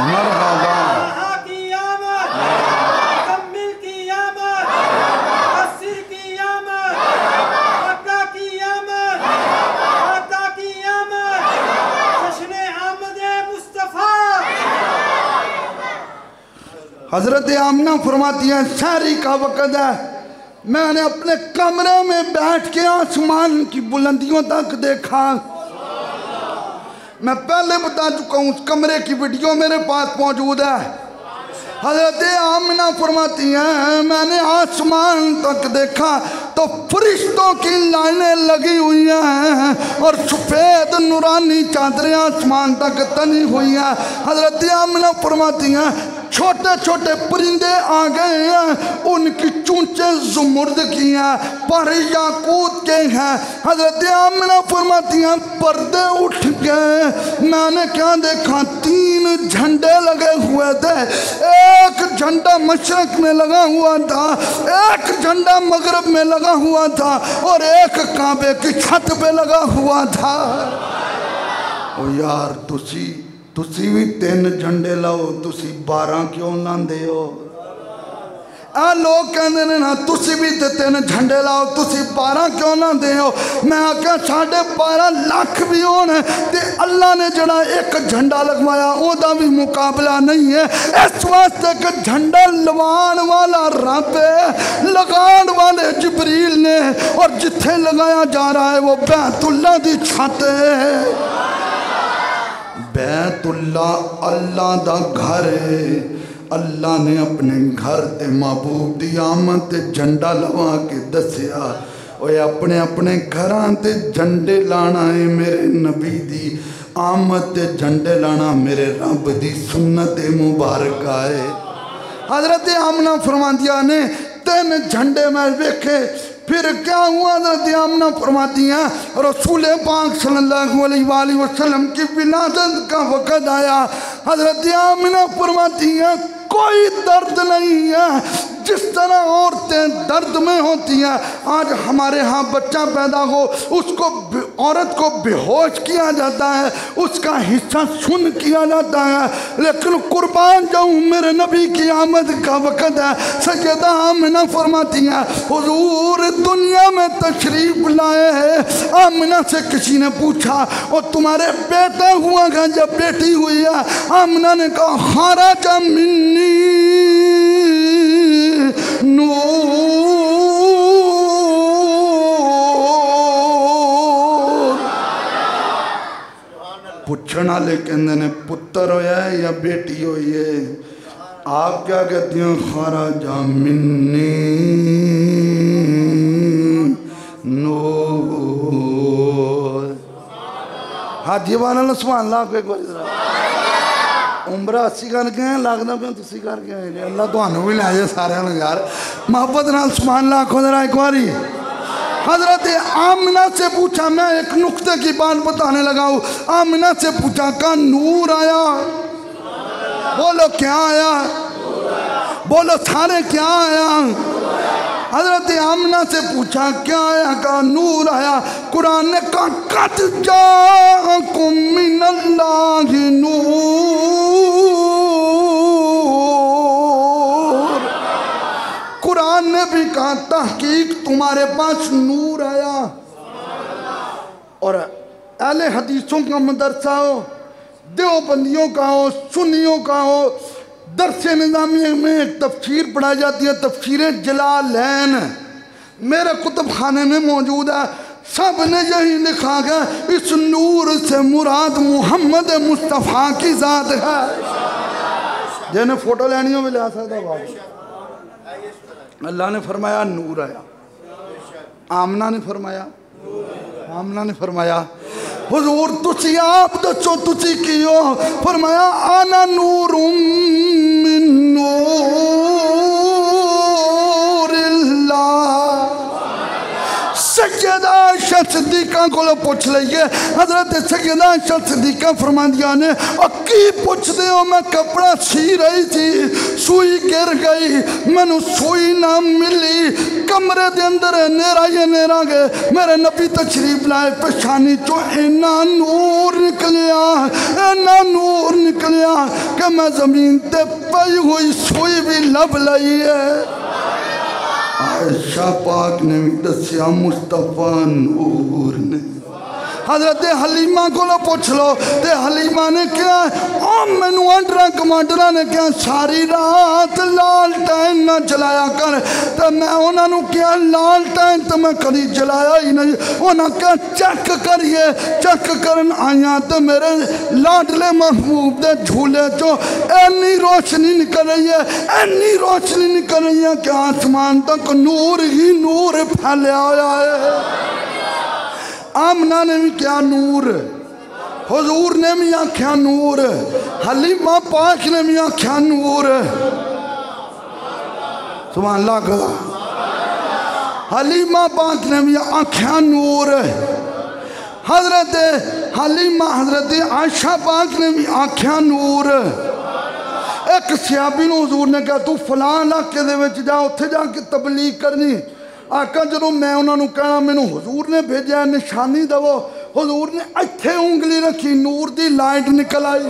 मरहबा हजरत आमना फरमाती हैं शहरी का वक़्त है मैंने अपने कमरे में बैठ के आसमान की बुलंदियों तक देखा मैं पहले बता चुका हूँ उस कमरे की वीडियो मेरे पास मौजूद है। हजरत आमिना फरमाती हैं मैंने आसमान तक देखा तो फरिश्तों की लाइनें लगी हुई हैं और सफ़ेद नूरानी चादरें आसमान तक तनी हुई हैं। हजरत आमिना फरमाती हैं छोटे छोटे परिंदे आ गए हैं उनकी चूंचे जुमुर्द की हैं पर याकूत के हैं। हजरत आमिना फरमाती हैं पर्दे उठ गए मैंने क्या देखा 3 झंडे लगे हुए थे एक झंडा मशरक में लगा हुआ था एक झंडा मगरब में लगा हुआ था और एक काबे की छत पे लगा हुआ था। ओ यार तुसी भी 3 झंडे लाओ तुसी 12 क्यों लांदे हो आ लोग कहते हैं ना तुसी भी 3 झंडे लाओ तुसी 12 क्यों लांदे हो मैं आख्या 12.5 लाख भी होने ते अल्लाह ने जड़ा एक झंडा लगवाया ओदा भी मुकाबला नहीं है। इस वास्ते कि झंडा लवान वाला रब है लगान वाले जिब्रील ने और जिथे लगाया जा रहा है वो बैतुल्ला दी छत है। बैतुल्ला अल्लाह दा घर है अल्लाह ने अपने घर ते महबूब दी आमद ते झंडा लवा के दसिया ओए अपने अपने घरां ते झंडे लाना है मेरे नबी दी आमद ते झंडे लाना मेरे रब दी सुन्नत मुबारक है। हजरत आमना फरमादिया ने 3 झंडे मैं वेखे फिर क्या हुआ हज़रत आमिना फरमाती हैं रसूल पाक सल्लल्लाहु अलैहि वसल्लम की विलादत का वक़्त आया। हज़रत आमिना फरमाती हैं कोई दर्द नहीं है जिस तरह औरतें दर्द में होती हैं। आज हमारे यहाँ बच्चा पैदा हो उसको औरत को बेहोश किया जाता है, उसका हिस्सा सुन किया जाता है। लेकिन कुर्बान जाऊँ मेरे नबी की आमद का वक़्त है। सैयदा आमिना फरमाती है हुजूर दुनिया में तशरीफ लाए हैं। आमिना से किसी ने पूछा और तुम्हारे बेटा हुआ है या बेटी हुई है? आमिना ने कहा खाराजा मिन्नी नूर। पूछने वाले कहते ने पुत्र होया है या बेटी हुई है? आप क्या कहती हैं? खाराजा मिन्नी नूर। हाजी वाला सुभान अल्लाह को एक बार उम्र 80 करके आए लगता पे तुम करके आए। अल्लाह तुहानू भी लै जाए सारे यार मोहब्बत नाल सुभान अल्लाह आखो जरा एक बारी। हजरत आमिना से पूछा, मैं एक नुक्ते की बात बताने लगा हूँ। आमिना से पूछा का नूर आया? बोलो क्या आया? बोलो सारे क्या आया? हजरत आमिना से पूछा क्या आया? का नूर आया। कुरान ने कहा कद जाअकुम मिनल्लाहि नूर। कुरान ने भी कहा तहकीक तुम्हारे पास नूर आया। और अहले हदीसों का मदरसा हो, देवबंदियों का हो, सुन्नियों का हो, दरसे निज़ामिया में एक तफसीर पढ़ाई जाती है, तफसीर जलालैन मेरे कुतुब खाने में मौजूद है। सब ने यही लिखा है इस नूर से मुराद मोहम्मद मुस्तफ़ा की ज़ात है। जिन्हें फोटो लेनी हो भी ले सकता बाबू। अल्लाह ने फरमाया नूर आया। आमना ने फरमाया, आमना ने फरमाया हुजूर तुसी आप दसो तुसी की हो? फरमाया आना नूर मिन नूरिल्लाह। सैयदा आयशा सिद्दीका को पूछ लीजिए। हजरत सैयदा आयशा सिद्दीका फरमादिया ने की पूछते हो? मैं कपड़ा सी रही थी, सुई गिर गई, मैनू सुई ना मिली, कमरे के अंदर नेरा ही नेरा गए। मेरे नबी तशरीफ लाए, पेशानी चो इन्ना नूर निकलिया, इन्ना नूर निकलिया कि मैं जमीन ते पई हुई सुई भी लब ली है। आयशा पाक ने भी दसिया मुस्तफा नूर ने। हजरत हलीमा को पूछ लो तो हलीमा ने क्या मैनू आंडर कमांडर ने क्या सारी रात लाल टैन ना जलाया कर। तो मैं उन्होंने क्या लाल टैन तो मैं कभी जलाया ही नहीं। उन्होंने क्या चेक करिए, चेक करन आया तो मेरे लाडले महबूब के झूले चो इन्नी रोशनी निकल रही है, इन्नी रोशनी निकल रही है कि आसमान तक नूर ही नूर फैलिया हुआ है। आमना ने भी क्या नूर, हुजूर ने भी आख्या नूर, हलीमा पाक ने भी आख्या नूर। सुभान अल्लाह कहा। हलीमा पाक ने भी आख्या नूर। हजरत हलीमा हजरत आयशा पाक ने भी आख्या नूर। एक सियाबी ने हुजूर ने कहा तू फलां इलाके दे विच जा, उत्थे जाके तबलीग करनी। आका जो मैं उन्होंने कहना मैनू हुजूर ने भेजा निशानी दवो, हुजूर ने इत्थे उंगली रखी, नूर दी लाइट निकल आई।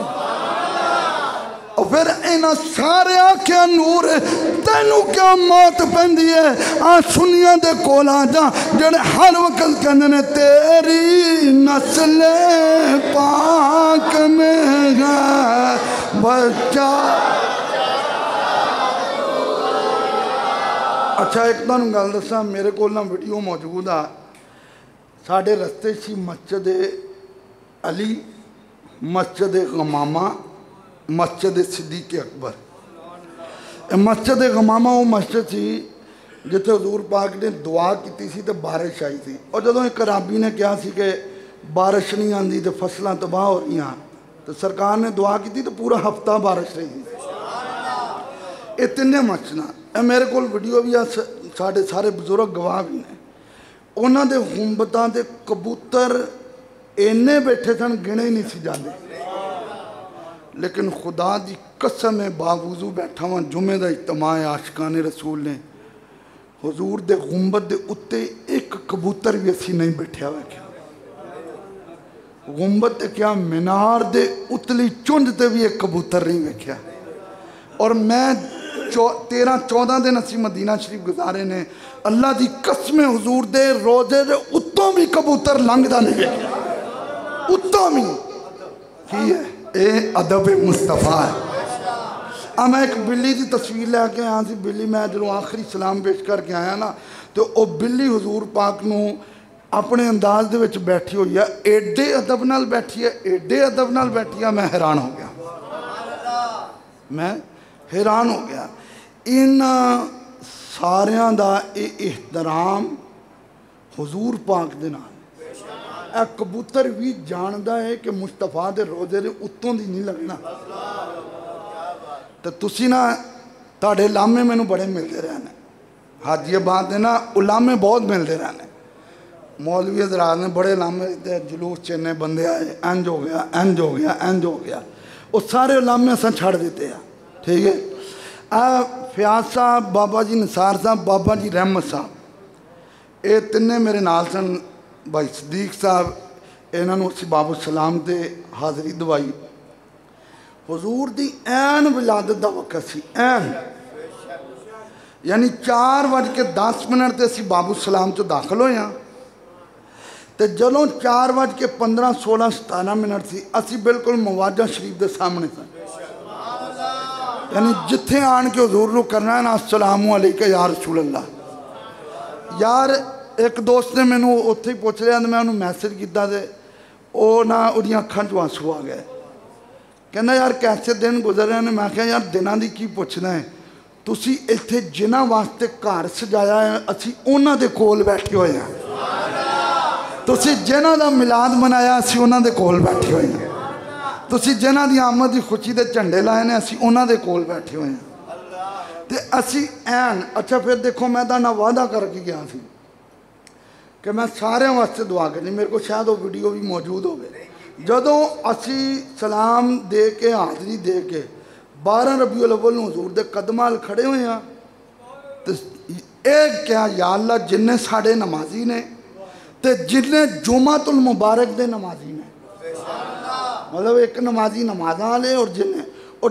और फिर इन्होंने सारे आख्या नूर तेनू क्या मौत पैंदी है? आ सुनिया दे कोल आ जा जेड़े हर वक्त कहंदे ने तेरी नस्ल पाक में है बच्चा। अच्छा एक तुहानू गल दसां, मेरे को ना वीडियो मौजूद आ। साढ़े रस्ते सी मस्जिद अली, मस्जिद गमामा, मस्जिद सिद्दीक अकबर। मस्जिद गमामा वो मस्जिद सी जिथे हजूर पाक ने दुआ की सी तो बारिश आई थी। और जो एक राबी ने कहा सी कि बारिश नहीं आती तो फसलां तबाह हो रही, तो सरकार ने दुआ की तो पूरा हफ्ता बारिश रही। ये तिने मस्जिदां मेरे को वीडियो भी आ, साढ़े सारे बजुर्ग गवाह भी ने। उन्होंने हुंबतां दे कबूतर इन्ने बैठे सन गिने ही नहीं सी जाते। लेकिन खुदा की कसम है बावजू बैठा वहाँ जुमे का इज्तिमा है आशिकाने रसूल ने, हुजूर दे गुंबद दे उत्ते एक कबूतर भी असी नहीं बैठा वेख्या। गुंबद ते क्या मीनार दे उतली चुंझ ते भी एक कबूतर नहीं वेख्या। और मैं 13-14 दिन असी मदीना शरीफ गुजारे ने, अल्लाह की कसम हुजूर दे रोजे दे उत्तों भी कबूतर लंघदा नहीं वेख्या, उत्तों भी। की है ये अदब मुस्तफा है। अब मैं एक बिल्ली की तस्वीर लैके आया सी। बिल्ली मैं जो आखिरी सलाम पेश करके आया ना, तो वह बिल्ली हुजूर पाक नू अपने अंदाज दे विच बैठी हुई है, एडे अदब नाल बैठी है, एडे अदब नाल बैठी है, मैं हैरान हो गया, मैं हैरान हो गया। इन सारियां दा एहतराम हुजूर पाक दे नाल। ए कबूतर भी जानता है कि मुस्तफा दे रोजे दे उत्तों दी नहीं लगना। तो तुसी ना तुहाडे लामे मैनू बड़े मिलते रहने, हाजीआबाद दे ना उलामे बहुत मिलते रहने। मौलवी हजरात ने बड़े लामे जुलूस च इन्ने बंदे आए, इंज हो गया, इंज हो गया, इंज हो गया। वो सारे लामे असां छड़ दिते हैं। ठीक है। फयाज साहब, बाबा जी निसार साहब, बाबा जी रहमत साहब, ये तिन्ने मेरे नाल सन। भाई सदीक साहब, इन्होंने असी बाबू सलाम ते हाज़री दवाई। हुजूर दी ऐन विलादत का वक्त सी, ऐन यानी 4:10 ते असी बाबू सलाम चो दाखिल होए हाँ। तो जदों 4:15, 16, 17 सी, असी बिल्कुल मुवाजा शरीफ के सामने सन। यानी जिथे आन के हुजूर नूं करना है ना, अस्सलामु अलैका या रसूल अल्लाह। यार एक दोस्त ने मैनू उत्थे ही पुछ लिया, मैं उन्होंने मैसेज किया, तो ना उहदियां अखां चों आंसू आ गए। कहना यार कैसे दिन गुजर रहे हैं। मैं कहा यार दिनां दी की पुछना है, तुसी इत्थे जिन्हां वास्ते घर सजाया है, असी उन्हां दे कोल बैठे हुए हैं। तुसी जिन्हां दा मिलाद मनाया, असी उन्हां दे कोल बैठे हुए हैं। तुसी जिन्हां दी आमद की खुशी दे झंडे लाए ने, असी उन्हां दे कोल बैठे हुए हैं। ते असी ऐन अच्छा फिर देखो, मैं तुहाडे वादा करके गया सी कि मैं सारे वास्ते दुआ करनी। मेरे को शायद वो वीडियो भी मौजूद हो। जदों असी सलाम दे के हाज़री दे के 12 रबीउल अव्वल नूं हुजूर दे कदमां अल खड़े हुए हैं, तो ये क्या या अल्लाह जिन्ने साढ़े नमाजी ने ते जिन्ने जुमातुल मुबारक दे नमाजी ने, मतलब एक नमाजी नमाजा वाले और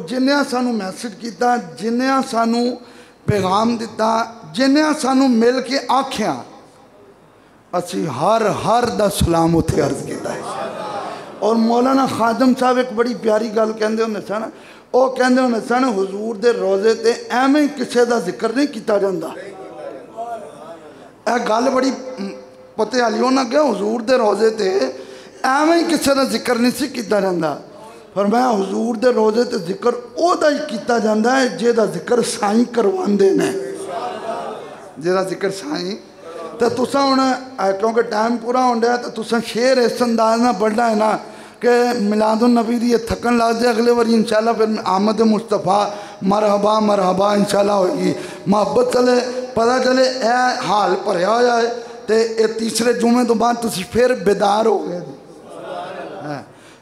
जिन्हें सानू मैसेज किया, जिन्हें सानू पैगाम दिता, जिन्हें सानू मिल के आख्या, असी हर दा सलाम उत्थे अर्ज किया है। और मौलाना खादम साहब एक बड़ी प्यारी गल कहते होंदे सन, वो कहते होंदे सन हुजूर दे रोज़े ते एवें ही किसी का जिक्र नहीं किया जाता। यह गल बड़ी पते वाली होना कि हुजूर दे रोज़े ते एवें ही किसी का जिक्र नहीं सी किया जाता। पर मैं हुजूर दे रोज़े ते जिक्र ओदा ही किया जाता है जिहदा जिक्र साईं करवांदे ने, जिहदा जिक्र साईं। तो तुसा हुण क्योंकि टाइम पूरा होने है, तो तुसा शेर इस अंदाज में पढ़ना है ना कि मिलादुन नबी दी थकन लग जाए, अगले बारी इंशाल्लाह फिर आमद मुस्तफ़ा मरहबा मरहबा इंशाल्लाह होगी। मुहब्बत चले पता चले ए हाल भरया होया है, तो ये तीसरे जुमे तो बाद तुसी फिर बेदार हो गए।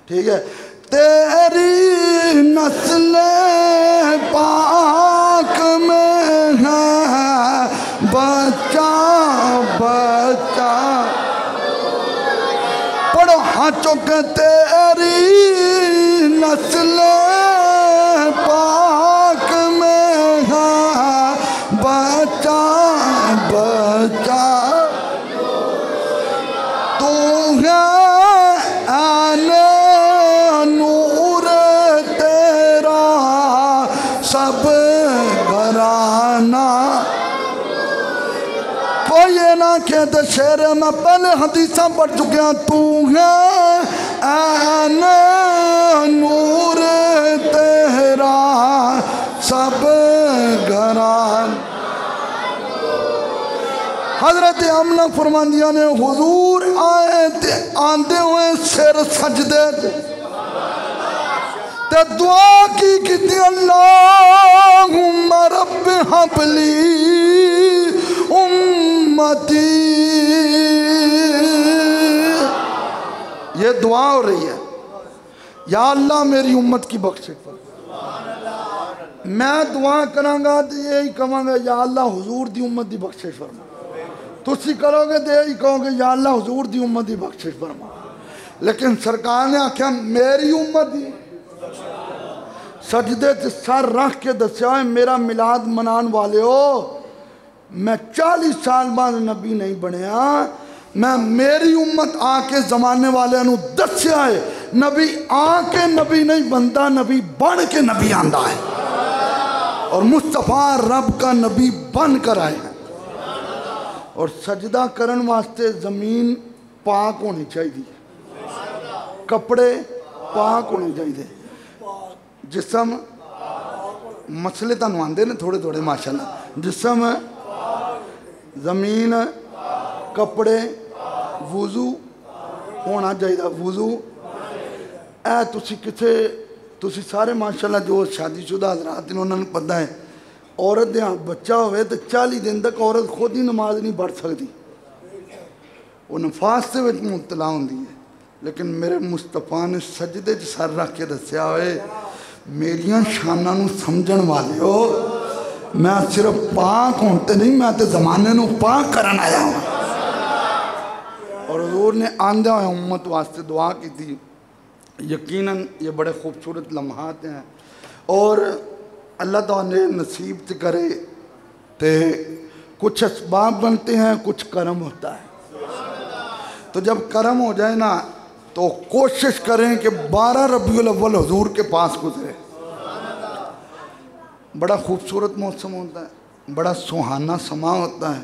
ठीक है। तेरी नस्ल पाक में है बच्चा बच्चा, पढ़ो हाथों के तेरी नस्ल पाक में है बच्चा बच्चा, तू है आने नूर तेरा सब घराना। ये ना के तो शेर मैं पहले हदीसा पढ़ चुका, तू है ऐन नूर तेरा सब घरान। हजरत आमना फरमांदिया ने हुजूर आए ते आंदे हुए सिर सजदे ते दुआ की अल्लाहुम्मा रब्ब हबली उम्मती। ये दुआ हो रही है, या अल्लाह मेरी उम्मत की बख्शिश फरमा। मैं दुआ करांगा तो यही कहांगा या अल्लाह हुजूर दी उम्मत की बख्शिश फरमा। तुसी करोगे तो यही कहोगे या अल्लाह हुजूर दी उम्मत की बख्शिश फरमा। लेकिन सरकार ने आख्या मेरी उम्मत ही सजदे च सर रख के दस्या मेरा मिलाद मनाने वाले हो, मैं 40 साल बाद नबी नहीं बनया, मैं मेरी उम्मत आके जमाने वाले दस्या है नबी आके नबी नहीं बनता, नबी बन के नबी आंदा है। और मुस्तफा रब का नबी बन कर आए हैं। और सजदा करन वास्ते जमीन पाक होनी चाहिए, कपड़े पाक होने चाहिए, जिसम मसले तुहानू आंदे ने थोड़े थोड़े माशाअल्लाह, जिसम जमीन कपड़े वुजू होना चाहिए, वुजू ए तुसी किथे तुसी सारे माशाअल्लाह जो शादीशुदा हजरात ने उन्होंने पता है औरत दे बच्चा होवे तो 40 दिन तक औरत खुद ही नमाज नहीं पढ़ सकती, वो नफास से मुबतला होंदी है। लेकिन मेरे मुस्तफा ने सजदे च सर रख के दस्या होए मेरिया शाना नू समझण वाले हो, मैं सिर्फ पाक होते नहीं मैं तो जमाने नू पाक करन आया हूँ। और हजूर ने आंदे हुए उम्मत वास्ते दुआ की थी। यकीनन ये बड़े खूबसूरत लम्हात हैं और अल्लाह ताला ने नसीब से करे तो कुछ असबाब बनते हैं, कुछ करम होता है। तो जब करम हो जाए ना तो कोशिश करें कि 12 रबीउल अव्वल हुजूर के पास गुजरे। बड़ा खूबसूरत मौसम होता है, बड़ा सुहाना समा होता है,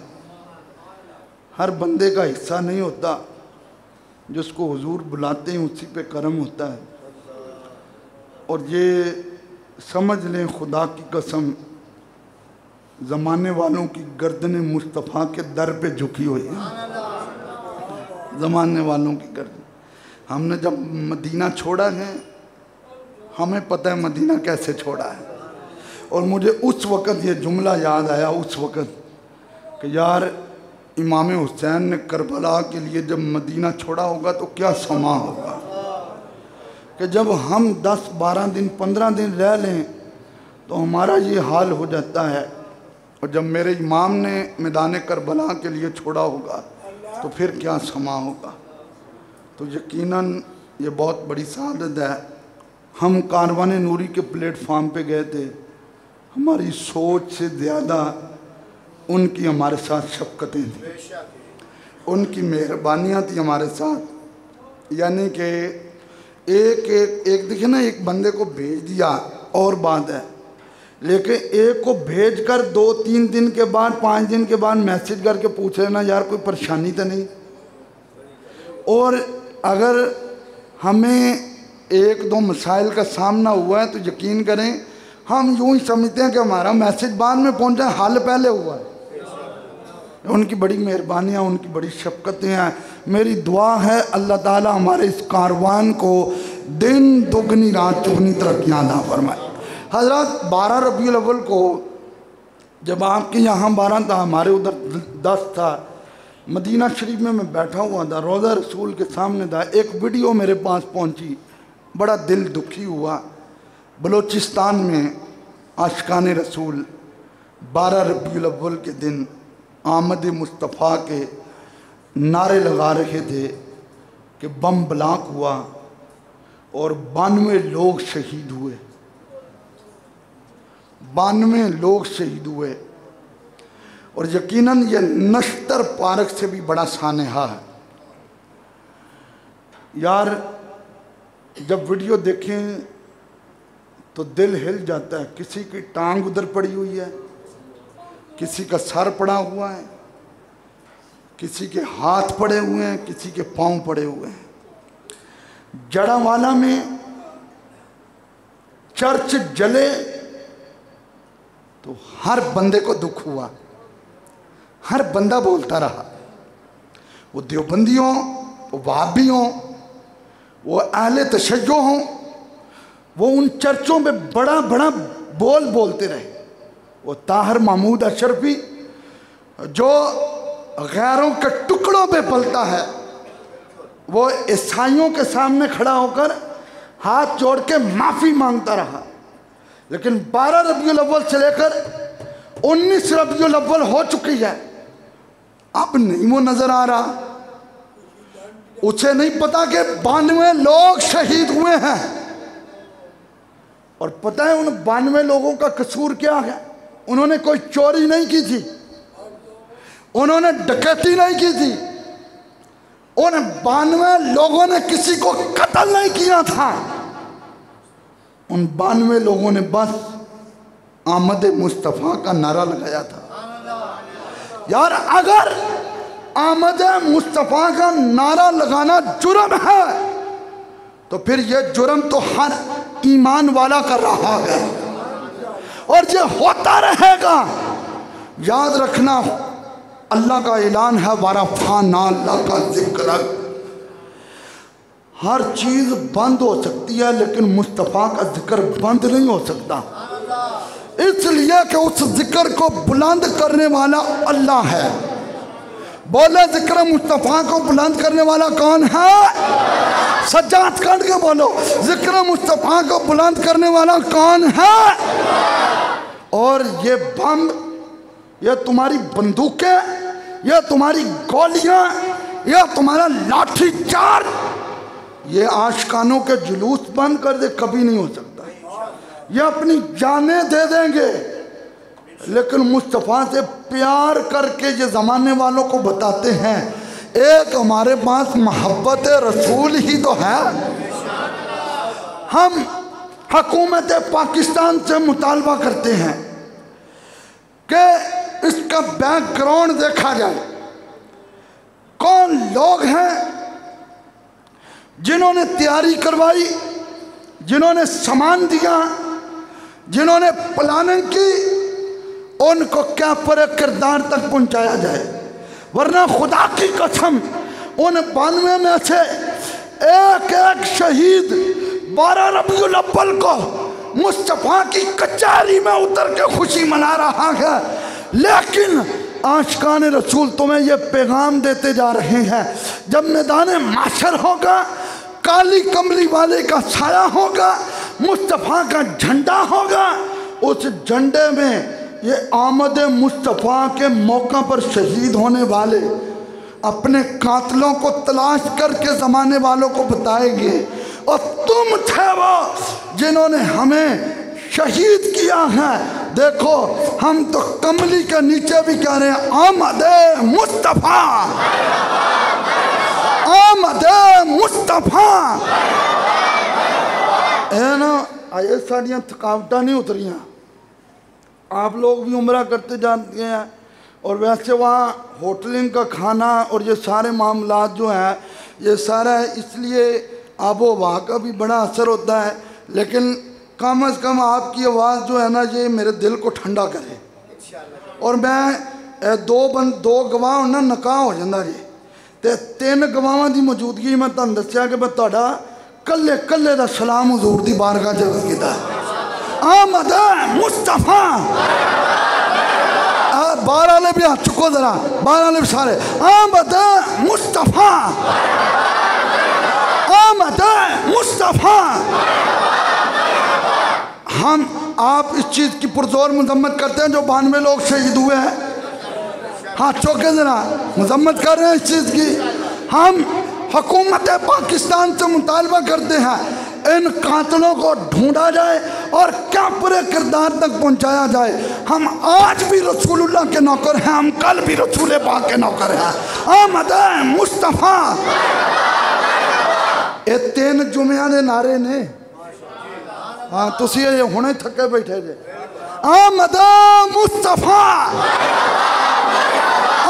हर बंदे का हिस्सा नहीं होता, जिसको हुजूर बुलाते हैं उसी पे करम होता है। और ये समझ लें खुदा की कसम ज़माने वालों की गर्दन मुस्तफ़ा के दर पे झुकी हुई है, ज़माने वालों की गर्दन। हमने जब मदीना छोड़ा है हमें पता है मदीना कैसे छोड़ा है। और मुझे उस वक़्त ये जुमला याद आया, उस वक़्त कि यार इमाम हुसैन ने करबला के लिए जब मदीना छोड़ा होगा तो क्या समा होगा, कि जब हम 10-12 दिन 15 दिन रह लें तो हमारा ये हाल हो जाता है। और जब मेरे इमाम ने मैदान करबला के लिए छोड़ा होगा तो फिर क्या समा होगा। तो यकीनन ये बहुत बड़ी सआदत है। हम कारवान नूरी के प्लेटफार्म पे गए थे, हमारी सोच से ज़्यादा उनकी हमारे साथ शफ़क़तें थी, उनकी मेहरबानियाँ थी हमारे साथ। यानी कि एक देखिए ना, एक बंदे को भेज दिया और बात है, लेकिन एक को भेज कर 2-3 दिन के बाद 5 दिन के बाद मैसेज करके पूछ लेना यार कोई परेशानी तो नहीं। और अगर हमें 1-2 मसाइल का सामना हुआ है तो यकीन करें हम यूँ ही समझते हैं कि हमारा मैसेज बाद में पहुंचा, हल पहले हुआ है। उनकी बड़ी मेहरबानियाँ, उनकी बड़ी शफ़क़तें हैं। मेरी दुआ है अल्लाह ताला हमारे इस कारवान को दिन दुगनी रात चुगनी तरक्कियाँ अता फरमाए। हज़रत 12 रबीउल अव्वल को जब आपके यहाँ 12 था, हमारे उधर 10 था, मदीना शरीफ में मैं बैठा हुआ था, रोज़ा रसूल के सामने था। एक वीडियो मेरे पास पहुँची, बड़ा दिल दुखी हुआ। बलोचिस्तान में आशिकान रसूल 12 रबीउल अव्वल के दिन आमद मुस्तफ़ा के नारे लगा रहे थे कि बम ब्लाक हुआ और 92 लोग शहीद हुए, 92 लोग शहीद हुए। और यकीनन ये नश्तर पार्क से भी बड़ा सानेहा है। यार जब वीडियो देखें तो दिल हिल जाता है। किसी की टांग उधर पड़ी हुई है, किसी का सर पड़ा हुआ है, किसी के हाथ पड़े हुए हैं, किसी के पांव पड़े हुए हैं। जड़ावाला में चर्च जले तो हर बंदे को दुख हुआ, हर बंदा बोलता रहा, वो देवबंदी हों, वो वहाबी हों, वो अहले तशय्यो हों, वो उन चर्चों में बड़ा बड़ा बोल बोलते रहे। वो ताहिर महमूद अशरफी जो गैरों के टुकड़ों पे पलता है, वो ईसाइयों के सामने खड़ा होकर हाथ जोड़ के माफ़ी मांगता रहा। लेकिन 12 रबीउल अव्वल से लेकर 19 रबीउल अव्वल हो चुकी है, अब नहीं वो नज़र आ रहा। उसे नहीं पता कि 92 लोग शहीद हुए हैं। और पता है उन 92 लोगों का कसूर क्या है? उन्होंने कोई चोरी नहीं की थी, उन्होंने डकैती नहीं की थी, उन 92 लोगों ने किसी को कत्ल नहीं किया था। उन 92 लोगों ने बस आमद मुस्तफ़ा का नारा लगाया था। यार अगर आमद मुस्तफ़ा का नारा लगाना जुर्म है तो फिर यह जुर्म तो हर ईमान वाला कर रहा है और ये होता रहेगा। याद रखना, अल्लाह का ऐलान है वारफ़अना लका ज़िक्रक। हर चीज़ बंद हो सकती है लेकिन मुस्तफ़ा का जिक्र बंद नहीं हो सकता, इसलिए कि उस जिक्र को बुलंद करने वाला अल्लाह है। बोले जिक्र मुस्तफ़ा को बुलंद करने वाला कौन है? सज्जाद काट के बोलो, जिक्र मुस्तफ़ा को बुलंद करने वाला कौन है? और ये बम, ये तुम्हारी बंदूकें, ये तुम्हारी गोलियां, ये तुम्हारा लाठी चार्ज, ये आशिकानों के जुलूस बंद कर दे कभी नहीं हो सकता। ये अपनी जानें दे देंगे लेकिन मुस्तफ़ा से प्यार करके ये ज़माने वालों को बताते हैं एक हमारे पास मोहब्बत रसूल ही तो है। हम हुकूमत पाकिस्तान से मुतालबा करते हैं कि इसका बैकग्राउंड देखा जाए, कौन लोग हैं जिन्होंने तैयारी करवाई, जिन्होंने सामान दिया, जिन्होंने प्लानिंग की, उनको क्या पर किरदार तक पहुंचाया जाए। वरना खुदा की कसम उन 92 में से एक एक शहीद 12 रबीउल अव्वल को मुस्तफ़ा की कचहरी में उतर के खुशी मना रहा है। लेकिन आशिकान रसूल तुम्हें ये पैगाम देते जा रहे हैं, जब मैदान माशर होगा, काली कमली वाले का साया होगा, मुस्तफ़ा का झंडा होगा, उस झंडे में ये आमद मुस्तफ़ा के मौका पर शहीद होने वाले अपने कातलों को तलाश करके ज़माने वालों को बताएंगे और तुम थे वो जिन्होंने हमें शहीद किया है। देखो हम तो कमली के नीचे भी कह रहे हैं आमद मुस्तफ़ा, आमद मुस्तफ़ा। है ना, आए साड़ियाँ थकावट नहीं उतरियाँ। आप लोग भी उम्रा करते जाते हैं और वैसे वहाँ होटलिंग का खाना और ये सारे मामलात जो हैं ये सारा है, इसलिए आबो हवा का भी बड़ा असर होता है। लेकिन कम अज़ कम आपकी आवाज़ जो है ना ये मेरे दिल को ठंडा करे। और मैं दो गवाह ना नकाह हो जाता जी, तो 3 गवाहों की मौजूदगी में तुहानू दस्सिया कि मैं तुहाडा कल्ले कल्ले दा सलाम हुजूर दी बारगाह च अर्ज़ कीता। आमद मुस्तफ़ा, 12 वाले भी हाथ चुको जरा, 12 वाले भी सारे, आमद मुस्तफ़ा, आमद मुस्तफ़ा। हम आप इस चीज़ की पुरजोर मजम्मत करते हैं जो 92 लोग शहीद हुए हैं, हाथ चौके जरा मजम्मत कर रहे हैं इस चीज़ की। हम हुकूमत पाकिस्तान से मुतालबा करते हैं इन कातलों को ढूंढा जाए और क्या पूरे किरदार तक पहुंचाया जाए। हम आज भी रसूलुल्लाह के नौकर हैं, हम कल भी रसूल पाक के नौकर हैं। आमद मुस्तफ़ा, ये 3 जुमिया के नारे ने। हाँ तुसी ये हुणे थके बैठे जे। आमद मुस्तफ़ा,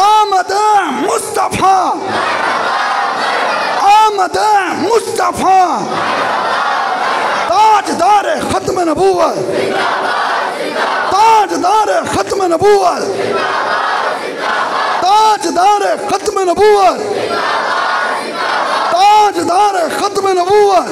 आमद मुस्तफ़ा, आमद मुस्तफ़ा। ताजदार खत्म नबूवत, ताजदार खत्म नबूवत, ताजदार खत्म नबूवत, ताजदार खत्म नबूवत।